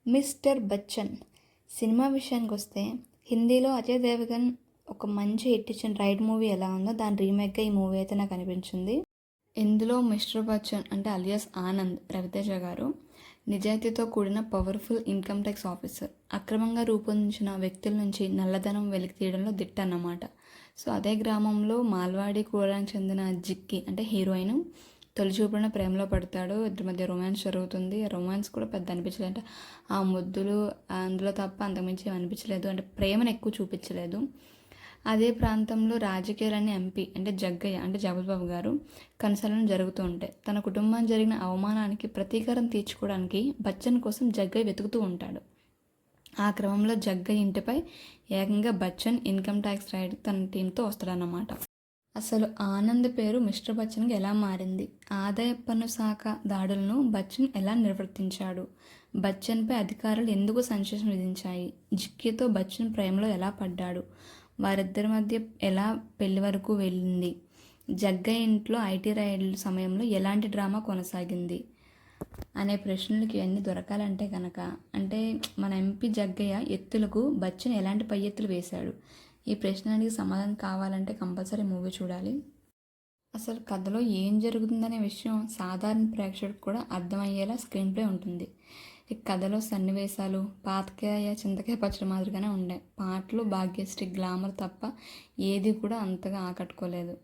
Mister Bachchan cinema విషయానికి వస్తే హిందీలో అజయ్ దేవగన్ ఒక మంచి హిట్ ఇచ్చిన రైడ్ మూవీ ఎలా ఉందో దాని రీమేక్గా ఈ మూవీ అయితే నాకు అనిపించింది. ఇందులో మిస్టర్ బచ్చన్ అంటే అలియాస్ ఆనంద్ రవితేజ గారు నిజాయితీతో కూడిన పవర్ఫుల్ ఇన్కమ్ ట్యాక్స్ ఆఫీసర్. అక్రమంగా రూపొందించిన వ్యక్తుల నుంచి నల్లధనం వెలికి తీయడంలో దిట్ట అన్నమాట. సో అదే గ్రామంలో మాల్వాడి కులానికి చెందిన జిక్కి అంటే హీరోయిన్ తొలి చూపున ప్రేమలో పడతాడు. ఇద్దరి మధ్య రొమాన్స్ జరుగుతుంది. రొమాన్స్ కూడా పెద్ద అనిపించలేదు, అంటే ఆ ముద్దులు అందులో తప్ప అంతకుమించి అనిపించలేదు, అంటే ప్రేమను ఎక్కువ చూపించలేదు. అదే ప్రాంతంలో రాజకీయాలన్నీ ఎంపీ అంటే జగ్గయ్య అంటే జగపతిబాబు గారు కనసాలను జరుగుతూ ఉంటాయి. తన కుటుంబం జరిగిన అవమానానికి ప్రతీకారం తీర్చుకోవడానికి బచ్చన్ కోసం జగ్గయ్య వెతుకుతూ ఉంటాడు. ఆ క్రమంలో జగ్గయ్య ఇంటిపై ఏకంగా బచ్చన్ ఇన్కమ్ ట్యాక్స్ రైడ్ తన టీంతో వస్తాడన్నమాట. అసలు ఆనంద్ పేరు మిస్టర్ బచ్చన్కి ఎలా మారింది? ఆదాయ పన్ను శాఖ దాడులను బచ్చన్ ఎలా నిర్వర్తించాడు? బచ్చన్పై అధికారులు ఎందుకు సంచలనం విధించాయి? జిక్కీతో బచ్చన్ ప్రేమలో ఎలా పడ్డాడు? వారిద్దరి మధ్య ఎలా పెళ్లి వరకు వెళ్ళింది? జగ్గయ్య ఇంట్లో ఐటీ రైడ్ల సమయంలో ఎలాంటి డ్రామా కొనసాగింది అనే ప్రశ్నలకి ఇవన్నీ దొరకాలంటే కనుక అంటే మన ఎంపీ జగ్గయ్య ఎత్తులకు బచ్చన్ ఎలాంటి పై ఎత్తులు వేశాడు? ఈ ప్రశ్నకి సమాధానం కావాలంటే కంపల్సరీ మూవీ చూడాలి. అసలు కథలో ఏం జరుగుతుందనే విషయం సాధారణ ప్రేక్షకుడికి కూడా అర్థమయ్యేలా స్క్రీన్ ప్లే ఉంటుంది. ఈ కథలో సన్నివేశాలు పాతకాయ చింతకాయ పచ్చడి మాదిరిగానే ఉండే. పాటలు భాగ్యశ్రీ గ్లామర్ తప్ప ఏది కూడా అంతగా ఆకట్టుకోలేదు.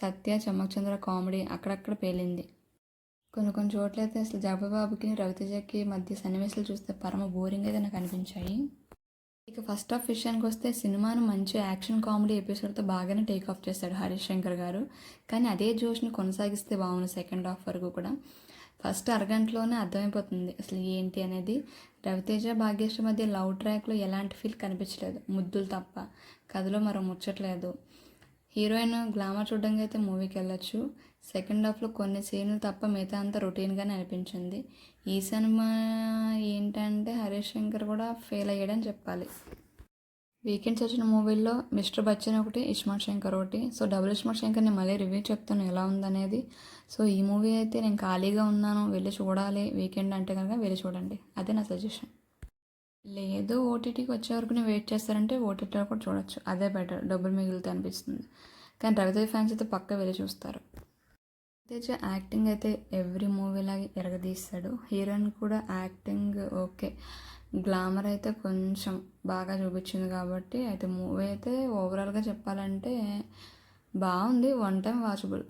సత్య చమ్మక్చంద్ర కామెడీ అక్కడక్కడ పేలింది. కొన్ని చోట్లయితే అసలు జగపతిబాబుకి రవితేజకి మధ్య సన్నివేశాలు చూస్తే పరమ బోరింగ్ అయితే నాకు అనిపించాయి. ఇక ఫస్ట్ హాఫ్ విషయానికి వస్తే సినిమాను మంచి యాక్షన్ కామెడీ ఎపిసోడ్తో బాగానే టేక్ ఆఫ్ చేశాడు హరీష్ శంకర్ గారు. కానీ అదే జోష్ని కొనసాగిస్తే బాగుంది సెకండ్ హాఫ్ వరకు కూడా. ఫస్ట్ అరగంటలోనే అర్థమైపోతుంది అసలు ఏంటి అనేది. రవితేజ భాగ్యశ్రీ మధ్య లవ్ ట్రాక్లో ఎలాంటి ఫీల్ కనిపించలేదు, ముద్దులు తప్ప. కథలో మరో ముచ్చట్లేదు. హీరోయిన్ గ్లామర్ చూడడానికి అయితే మూవీకి వెళ్ళొచ్చు. సెకండ్ హాఫ్లో కొన్ని సీన్లు తప్ప మిగతా అంతా రొటీన్గానే అనిపించింది. ఈ సినిమా ఏంటంటే హరీష్ శంకర్ కూడా ఫెయిల్ అయ్యాడని చెప్పాలి. వీకెండ్స్ వచ్చిన మూవీల్లో మిస్టర్ బచ్చన్ ఒకటి, ఇస్మార్ట్ శంకర్ ఒకటి. సో డబుల్ ఇస్మార్ట్ శంకర్ నేను మళ్ళీ రివ్యూ చెప్తాను ఎలా ఉందనేది. సో ఈ మూవీ అయితే నేను ఖాళీగా ఉన్నాను, వెళ్ళి చూడాలి వీకెండ్ అంటే కనుక వెళ్ళి చూడండి, అదే నా సజెషన్. లేదు ఓటీటీకి వచ్చే వరకు నేను వెయిట్ చేస్తారంటే ఓటీటీలో కూడా చూడొచ్చు, అదే బెటర్, డబ్బులు మిగిలితే అనిపిస్తుంది. కానీ రవితేజ ఫ్యాన్స్ అయితే పక్కా వెళ్ళి చూస్తారు. రవితేజ యాక్టింగ్ అయితే ఎవ్రీ మూవీలాగే ఎరగదీస్తాడు. హీరోయిన్ కూడా యాక్టింగ్ ఓకే, గ్లామర్ అయితే కొంచెం బాగా చూపించింది కాబట్టి అయితే మూవీ అయితే ఓవరాల్గా చెప్పాలంటే బాగుంది, వన్ టైం వాచబుల్.